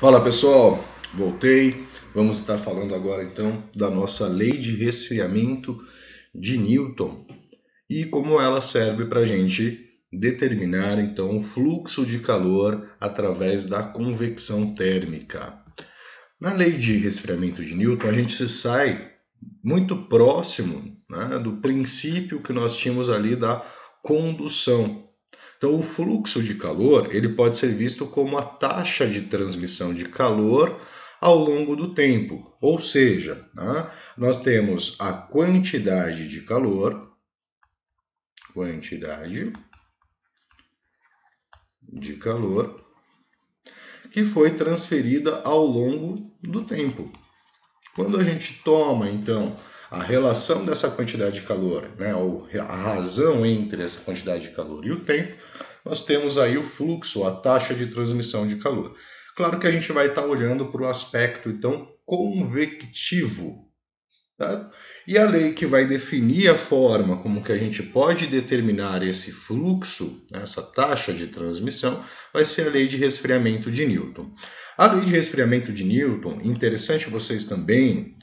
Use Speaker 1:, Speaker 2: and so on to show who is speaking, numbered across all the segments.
Speaker 1: Fala pessoal, voltei. Vamos estar falando agora então da nossa lei de resfriamento de Newton e como ela serve para a gente determinar então o fluxo de calor através da convecção térmica. Na lei de resfriamento de Newton, a gente se sai muito próximo, né, do princípio que nós tínhamos ali da condução. Então, o fluxo de calor ele pode ser visto como a taxa de transmissão de calor ao longo do tempo. Ou seja, né, nós temos a quantidade de calor, que foi transferida ao longo do tempo. Quando a gente toma, então, a relação dessa quantidade de calor, né, ou a razão entre essa quantidade de calor e o tempo, nós temos aí o fluxo, a taxa de transmissão de calor. Claro que a gente vai estar olhando para o aspecto, então, convectivo. Tá? E a lei que vai definir a forma como que a gente pode determinar esse fluxo, essa taxa de transmissão, vai ser a lei de resfriamento de Newton. A lei de resfriamento de Newton, interessante vocês também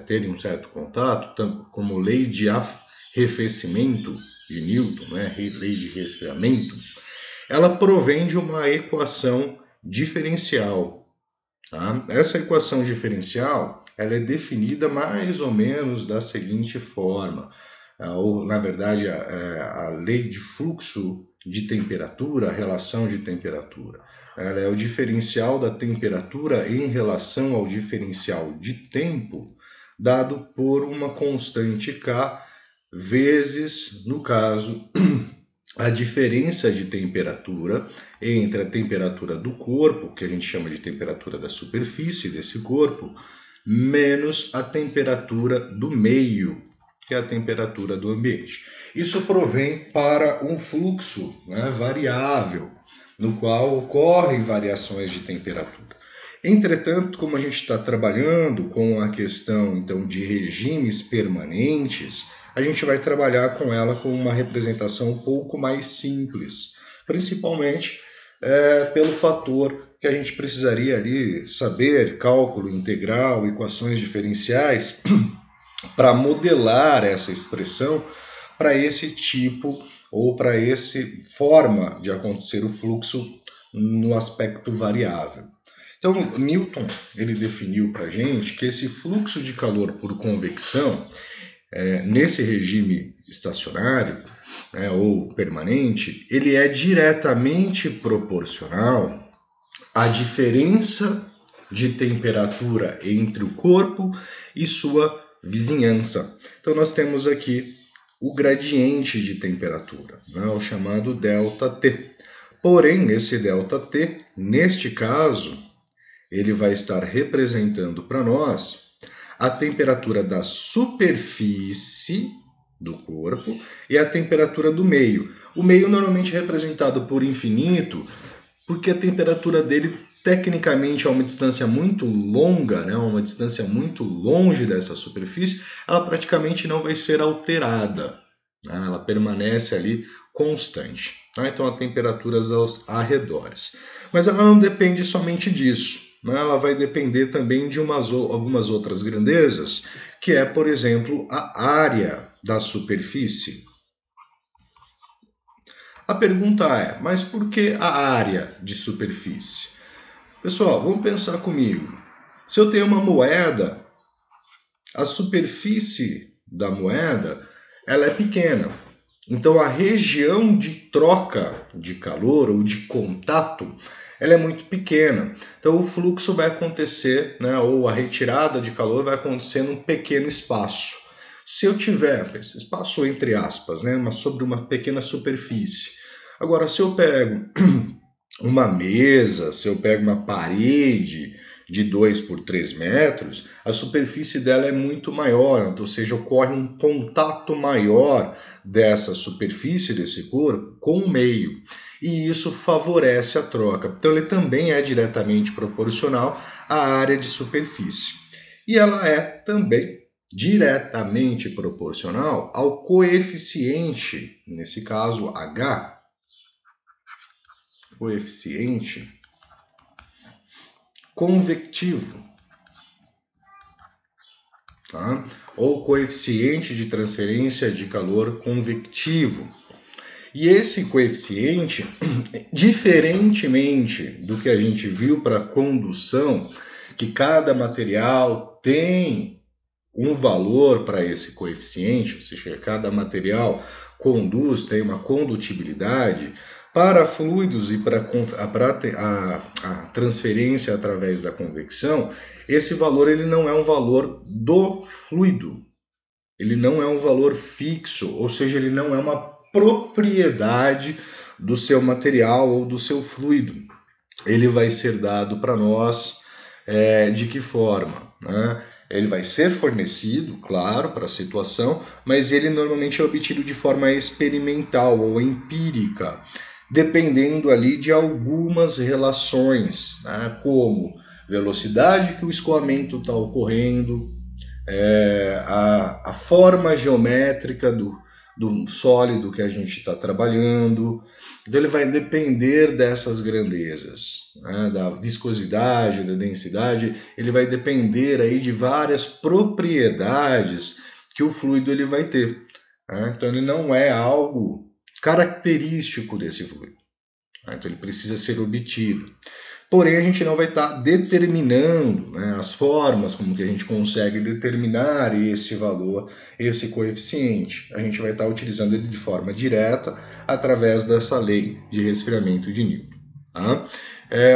Speaker 1: terem um certo contato, como lei de arrefecimento de Newton, né, lei de resfriamento, ela provém de uma equação diferencial. Tá? Essa equação diferencial ela é definida mais ou menos da seguinte forma, ou na verdade a lei de fluxo de temperatura, a relação de temperatura. Ela é o diferencial da temperatura em relação ao diferencial de tempo, dado por uma constante K vezes, no caso, a diferença de temperatura entre a temperatura do corpo, que a gente chama de temperatura da superfície desse corpo, menos a temperatura do meio, que é a temperatura do ambiente. Isso provém para um fluxo, né, variável, no qual ocorrem variações de temperatura. Entretanto, como a gente está trabalhando com a questão então de regimes permanentes, a gente vai trabalhar com ela com uma representação um pouco mais simples, principalmente pelo fator que a gente precisaria ali saber cálculo integral, equações diferenciais, para modelar essa expressão para esse tipo ou para essa forma de acontecer o fluxo no aspecto variável. Então, Newton ele definiu para a gente que esse fluxo de calor por convecção, nesse regime estacionário, ou permanente, ele é diretamente proporcional à diferença de temperatura entre o corpo e sua vizinhança. Então, nós temos aqui o gradiente de temperatura, né, o chamado ΔT. Porém, esse ΔT, neste caso, ele vai estar representando para nós a temperatura da superfície do corpo e a temperatura do meio. O meio normalmente é representado por infinito, porque a temperatura dele tecnicamente a uma distância muito longa, né, uma distância muito longe dessa superfície, ela praticamente não vai ser alterada, né, ela permanece ali constante. Tá? Então a temperaturas aos arredores. Mas ela não depende somente disso, né? Ela vai depender também de algumas outras grandezas, que é, por exemplo, a área da superfície. A pergunta é, mas por que a área de superfície? Pessoal, vamos pensar comigo. Se eu tenho uma moeda, a superfície da moeda ela é pequena. Então a região de troca de calor ou de contato ela é muito pequena. Então o fluxo vai acontecer, né, ou a retirada de calor vai acontecer num pequeno espaço. Se eu tiver esse espaço entre aspas, né, mas sobre uma pequena superfície. Agora, se eu pego uma mesa, se eu pego uma parede de 2 por 3 metros, a superfície dela é muito maior, ou seja, ocorre um contato maior dessa superfície desse corpo com o meio. E isso favorece a troca. Então ele também é diretamente proporcional à área de superfície. E ela é também diretamente proporcional ao coeficiente, nesse caso H, coeficiente convectivo, tá? Ou coeficiente de transferência de calor convectivo. E esse coeficiente, diferentemente do que a gente viu para condução, que cada material tem um valor para esse coeficiente, ou seja, cada material conduz, tem uma condutibilidade, para fluidos e para a transferência através da convecção, esse valor ele não é um valor do fluido, ele não é um valor fixo, ou seja, ele não é uma propriedade do seu material ou do seu fluido. Ele vai ser dado para nós de que forma? Né? Ele vai ser fornecido, claro, para a situação, mas ele normalmente é obtido de forma experimental ou empírica, dependendo ali de algumas relações, né? Como velocidade que o escoamento está ocorrendo, a forma geométrica do sólido que a gente está trabalhando. Então ele vai depender dessas grandezas, né? Da viscosidade, da densidade, ele vai depender aí de várias propriedades que o fluido ele vai ter. Né? Então ele não é algo característico desse fluido. Né? Então ele precisa ser obtido. Porém, a gente não vai estar determinando, né, as formas como que a gente consegue determinar esse valor, esse coeficiente. A gente vai estar utilizando ele de forma direta através dessa lei de resfriamento de Newton. Tá?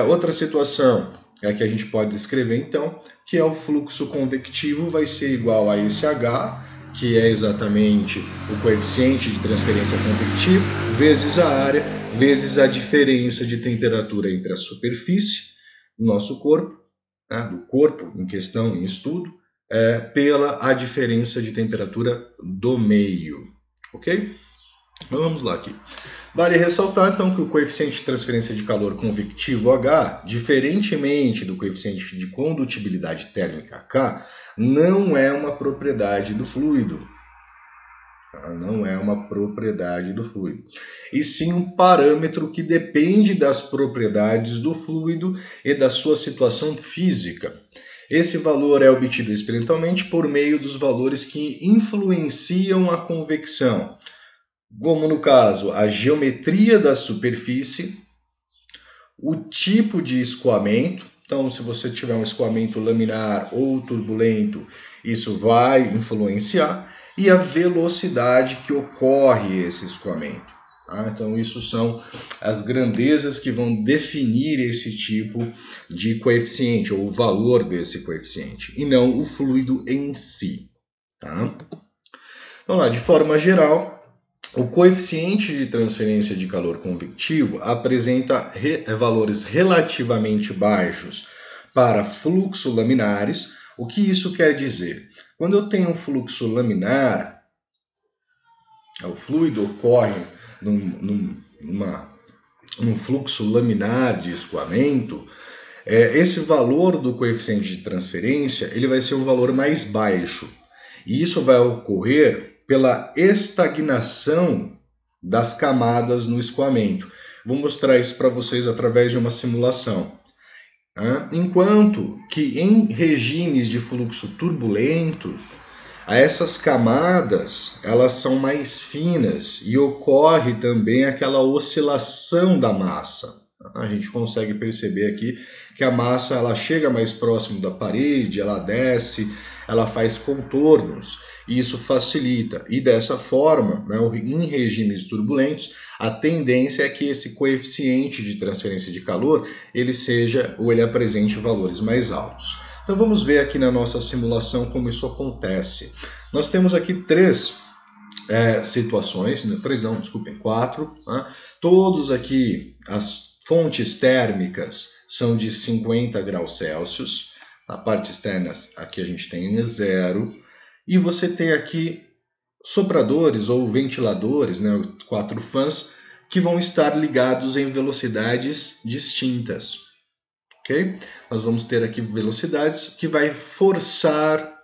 Speaker 1: Outra situação é que a gente pode descrever, então, que é o fluxo convectivo vai ser igual a esse H, que é exatamente o coeficiente de transferência convectiva, vezes a área, vezes a diferença de temperatura entre a superfície do nosso corpo, né, do corpo em questão, em estudo, pela a diferença de temperatura do meio. Ok? Então, vamos lá aqui. Vale ressaltar, então, que o coeficiente de transferência de calor convectivo H, diferentemente do coeficiente de condutibilidade térmica K, não é uma propriedade do fluido. Não é uma propriedade do fluido. E sim um parâmetro que depende das propriedades do fluido e da sua situação física. Esse valor é obtido experimentalmente por meio dos valores que influenciam a convecção, como no caso a geometria da superfície, o tipo de escoamento. Então, se você tiver um escoamento laminar ou turbulento, isso vai influenciar, e a velocidade que ocorre esse escoamento. Tá? Então, isso são as grandezas que vão definir esse tipo de coeficiente, ou o valor desse coeficiente, e não o fluido em si. Tá? Vamos lá, de forma geral, o coeficiente de transferência de calor convectivo apresenta valores relativamente baixos para fluxo laminares. O que isso quer dizer? Quando eu tenho um fluxo laminar, o fluido ocorre num fluxo laminar de escoamento, esse valor do coeficiente de transferência ele vai ser um valor mais baixo. E isso vai ocorrer pela estagnação das camadas no escoamento. Vou mostrar isso para vocês através de uma simulação. Enquanto que em regimes de fluxo turbulentos, essas camadas elas são mais finas e ocorre também aquela oscilação da massa. A gente consegue perceber aqui que a massa ela chega mais próximo da parede, ela desce, ela faz contornos, e isso facilita. E dessa forma, né, em regimes turbulentos, a tendência é que esse coeficiente de transferência de calor ele seja ou ele apresente valores mais altos. Então vamos ver aqui na nossa simulação como isso acontece. Nós temos aqui situações, quatro. Né? Todos aqui, as fontes térmicas são de 50 graus Celsius. Na parte externa, aqui a gente tem 0. E você tem aqui sopradores ou ventiladores, né, 4 fãs, que vão estar ligados em velocidades distintas. Okay? Nós vamos ter aqui velocidades que vai forçar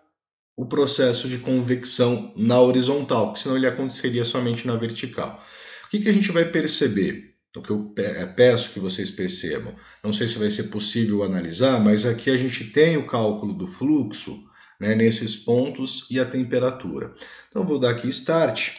Speaker 1: o processo de convecção na horizontal, porque senão ele aconteceria somente na vertical. O que a gente vai perceber? O que eu peço que vocês percebam. Não sei se vai ser possível analisar, mas aqui a gente tem o cálculo do fluxo, né, nesses pontos e a temperatura. Então, eu vou dar aqui Start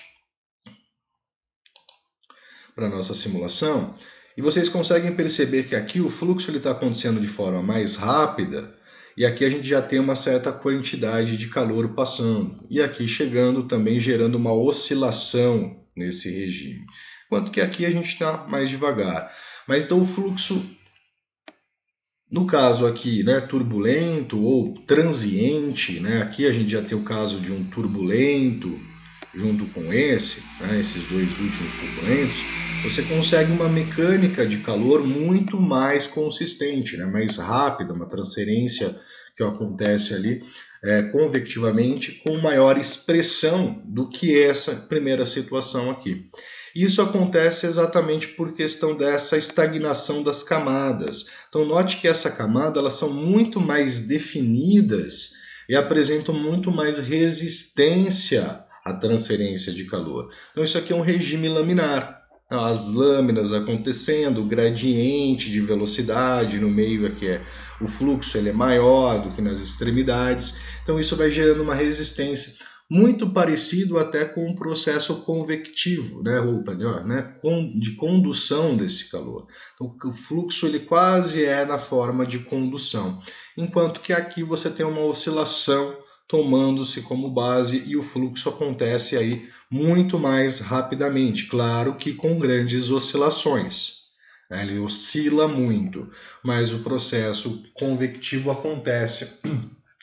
Speaker 1: para a nossa simulação. E vocês conseguem perceber que aqui o fluxo está acontecendo de forma mais rápida, e aqui a gente já tem uma certa quantidade de calor passando. E aqui chegando também gerando uma oscilação nesse regime. Enquanto que aqui a gente está mais devagar. Mas então o fluxo, no caso aqui, né, turbulento ou transiente, né, aqui a gente já tem o caso de um turbulento junto com esse, né, esses dois últimos turbulentos, você consegue uma mecânica de calor muito mais consistente, né, mais rápida, uma transferência que acontece ali convectivamente com maior expressão do que essa primeira situação aqui. Isso acontece exatamente por questão dessa estagnação das camadas. Então note que essa camada elas são muito mais definidas e apresentam muito mais resistência à transferência de calor. Então isso aqui é um regime laminar. As lâminas acontecendo, o gradiente de velocidade no meio aqui o fluxo ele é maior do que nas extremidades. Então isso vai gerando uma resistência muito parecido até com um processo convectivo, né, ou melhor, né, de condução desse calor. Então, o fluxo ele quase é na forma de condução, enquanto que aqui você tem uma oscilação tomando-se como base e o fluxo acontece aí muito mais rapidamente, claro que com grandes oscilações. Ele oscila muito, mas o processo convectivo acontece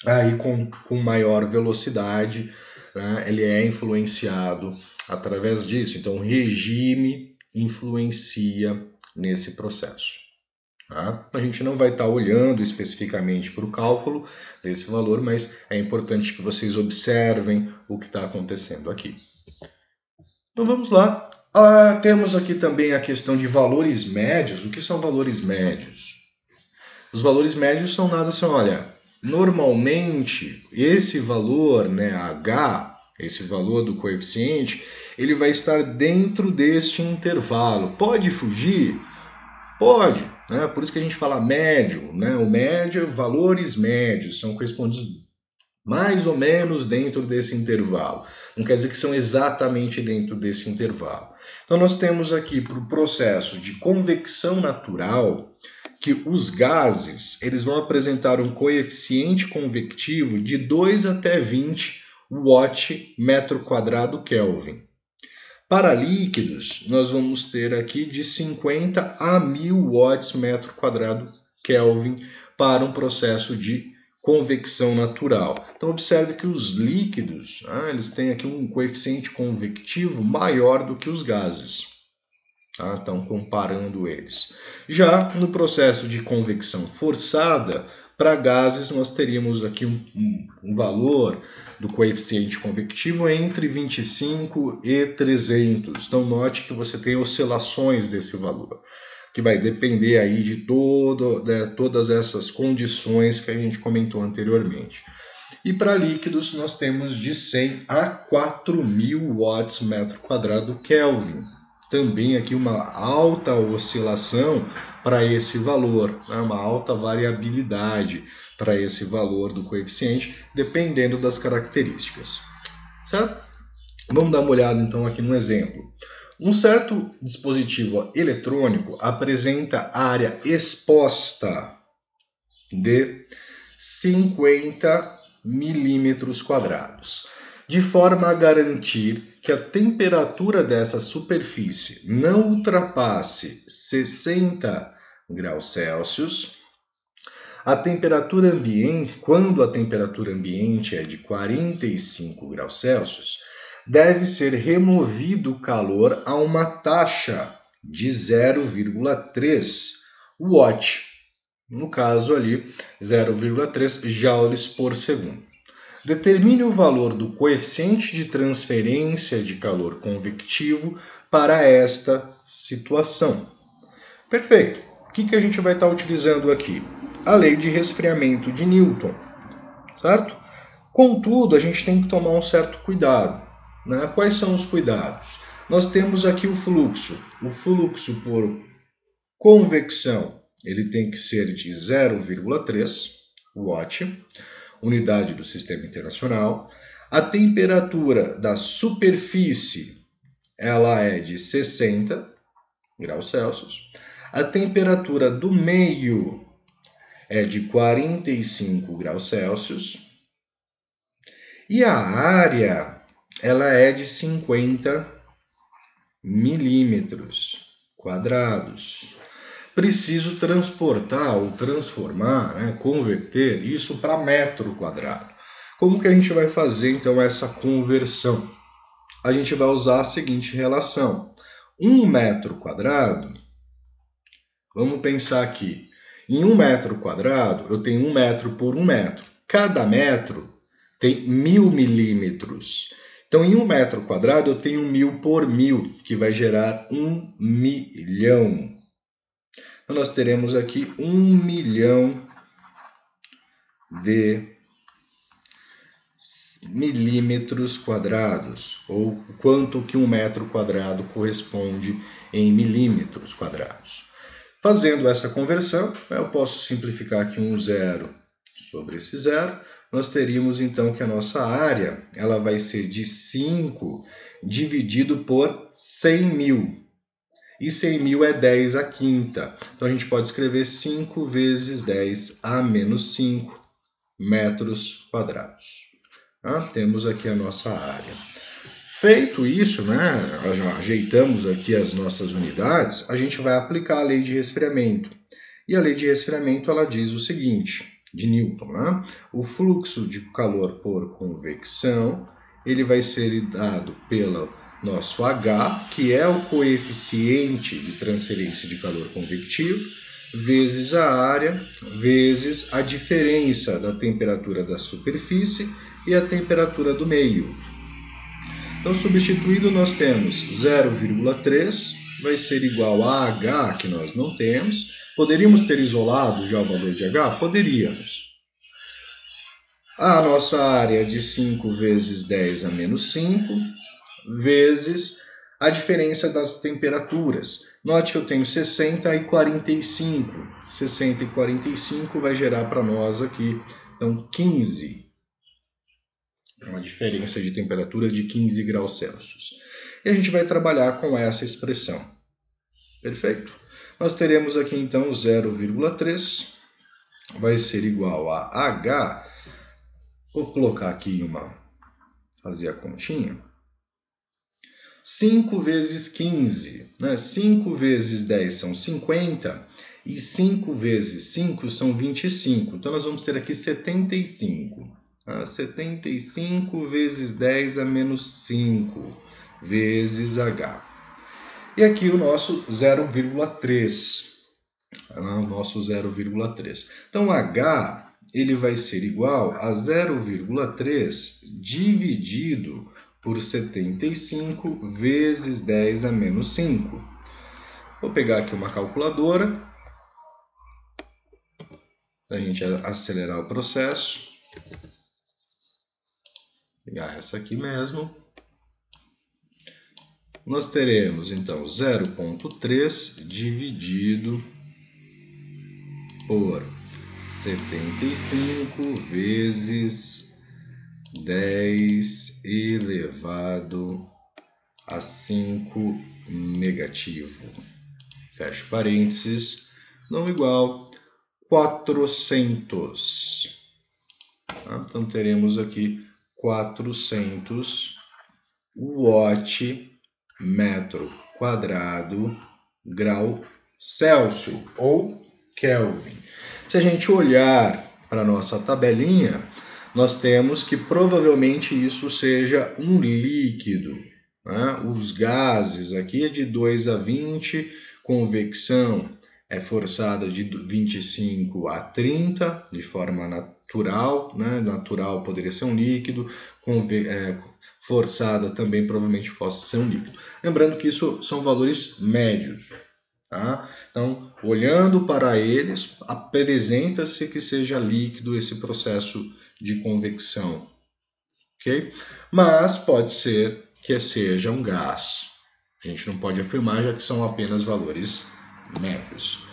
Speaker 1: aí com maior velocidade, né? Ele é influenciado através disso. Então, o regime influencia nesse processo. Tá? A gente não vai estar olhando especificamente para o cálculo desse valor, mas é importante que vocês observem o que está acontecendo aqui. Então, vamos lá. Temos aqui também a questão de valores médios. O que são valores médios? Os valores médios são nada assim, olha, normalmente esse valor, né, H, esse valor do coeficiente, ele vai estar dentro deste intervalo. Pode fugir? Pode, né? Por isso que a gente fala médio, né? O médio, valores médios, são correspondidos mais ou menos dentro desse intervalo. Não quer dizer que são exatamente dentro desse intervalo. Então nós temos aqui para o processo de convecção natural que os gases eles vão apresentar um coeficiente convectivo de 2 até 20 watt metro quadrado Kelvin. Para líquidos, nós vamos ter aqui de 50 a 1000 watts metro quadrado Kelvin para um processo de convecção natural. Então observe que os líquidos, eles têm aqui um coeficiente convectivo maior do que os gases. Então comparando eles. Já no processo de convecção forçada, para gases nós teríamos aqui um valor do coeficiente convectivo entre 25 e 300. Então note que você tem oscilações desse valor, que vai depender aí de todas essas condições que a gente comentou anteriormente. E para líquidos nós temos de 100 a 4000 watts metro quadrado Kelvin. Também aqui uma alta oscilação para esse valor, né? Uma alta variabilidade para esse valor do coeficiente, dependendo das características. Certo? Vamos dar uma olhada então aqui no exemplo. Um certo dispositivo eletrônico apresenta área exposta de 50 milímetros quadrados, de forma a garantir que a temperatura dessa superfície não ultrapasse 60 graus Celsius. A temperatura ambiente, quando a temperatura ambiente é de 45 graus Celsius, deve ser removido o calor a uma taxa de 0,3 watt. No caso ali, 0,3 joules por segundo. Determine o valor do coeficiente de transferência de calor convectivo para esta situação. Perfeito. O que a gente vai estar utilizando aqui? A lei de resfriamento de Newton, certo? Contudo, a gente tem que tomar um certo cuidado, né? Quais são os cuidados? Nós temos aqui o fluxo. O fluxo por convecção, ele tem que ser de 0,3 watt, unidade do Sistema Internacional. A temperatura da superfície, ela é de 60 graus Celsius. A temperatura do meio é de 45 graus Celsius. E a área, ela é de 50 milímetros quadrados. Preciso transportar ou transformar, converter isso para metro quadrado. Como que a gente vai fazer então essa conversão? A gente vai usar a seguinte relação. 1 metro quadrado, vamos pensar aqui, em 1 metro quadrado eu tenho 1 metro por 1 metro. Cada metro tem 1000 milímetros. Então, em 1 metro quadrado, eu tenho 1000 por 1000, que vai gerar 1 milhão. Então, nós teremos aqui 1 milhão de milímetros quadrados, ou quanto que 1 metro quadrado corresponde em milímetros quadrados. Fazendo essa conversão, eu posso simplificar aqui um zero sobre esse zero. Nós teríamos então que a nossa área ela vai ser de 5 dividido por 100 mil. E 100 mil é 10 à quinta. Então a gente pode escrever 5 vezes 10 a menos 5 metros quadrados. Temos aqui a nossa área. Feito isso, ajeitamos aqui as nossas unidades, a gente vai aplicar a lei de resfriamento. E a lei de resfriamento ela diz o seguinte, de Newton, o fluxo de calor por convecção, ele vai ser dado pelo nosso H, que é o coeficiente de transferência de calor convectivo, vezes a área, vezes a diferença da temperatura da superfície e a temperatura do meio. Então, substituído, nós temos 0,3, vai ser igual a H, que nós não temos. Poderíamos ter isolado já o valor de H? Poderíamos. A nossa área é de 5 vezes 10 a menos 5, vezes a diferença das temperaturas. Note que eu tenho 60 e 45. 60 e 45 vai gerar para nós aqui, então, 15. Uma diferença de temperatura de 15 graus Celsius. E a gente vai trabalhar com essa expressão. Perfeito? Nós teremos aqui então 0,3 vai ser igual a H. Vou colocar aqui fazer a continha. 5 vezes 15, 5 vezes 10 são 50 e 5 vezes 5 são 25. Então nós vamos ter aqui 75. 75 vezes 10 a menos 5 vezes H. E aqui o nosso 0,3. O nosso 0,3. Então, H ele vai ser igual a 0,3 dividido por 75 vezes 10 a menos 5. Vou pegar aqui uma calculadora para a gente acelerar o processo. Pegar essa aqui mesmo. Nós teremos, então, 0,3 dividido por 75 vezes 10 elevado a 5 negativo. Fecho parênteses, não igual 400. Então, teremos aqui 400 watt metro quadrado grau Celsius ou Kelvin. Se a gente olhar para a nossa tabelinha, nós temos que provavelmente isso seja um líquido. Os gases aqui é de 2 a 20, convecção é forçada de 25 a 30, de forma natural, natural poderia ser um líquido, forçada também provavelmente possa ser um líquido. Lembrando que isso são valores médios. Então, olhando para eles, apresenta-se que seja líquido esse processo de convecção. Ok? Mas pode ser que seja um gás. A gente não pode afirmar, já que são apenas valores médios.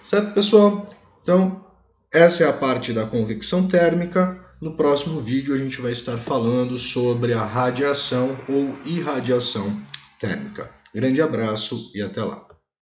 Speaker 1: Certo, pessoal? Então, essa é a parte da convecção térmica. No próximo vídeo a gente vai estar falando sobre a radiação ou irradiação térmica. Grande abraço e até lá!